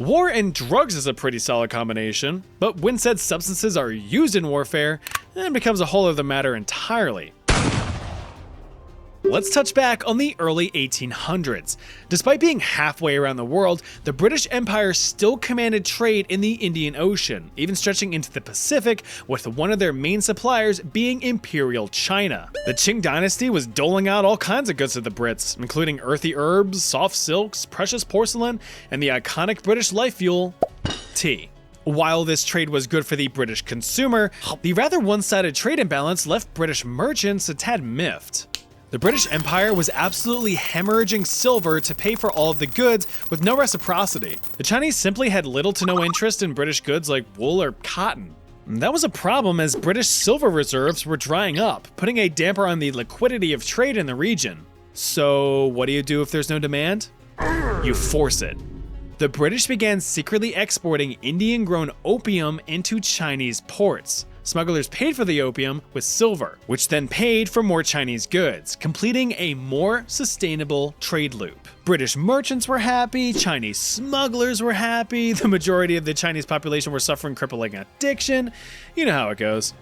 War and drugs is a pretty solid combination, but when said substances are used in warfare, it becomes a whole other matter entirely. Let's touch back on the early 1800s. Despite being halfway around the world, the British Empire still commanded trade in the Indian Ocean, even stretching into the Pacific, with one of their main suppliers being Imperial China. The Qing dynasty was doling out all kinds of goods to the Brits, including earthy herbs, soft silks, precious porcelain, and the iconic British life fuel, tea. While this trade was good for the British consumer, the rather one-sided trade imbalance left British merchants a tad miffed. The British Empire was absolutely hemorrhaging silver to pay for all of the goods with no reciprocity. The Chinese simply had little to no interest in British goods like wool or cotton. And that was a problem as British silver reserves were drying up, putting a damper on the liquidity of trade in the region. So what do you do if there's no demand? You force it. The British began secretly exporting Indian-grown opium into Chinese ports. Smugglers paid for the opium with silver, which then paid for more Chinese goods, completing a more sustainable trade loop. British merchants were happy, Chinese smugglers were happy, the majority of the Chinese population were suffering crippling addiction. You know how it goes.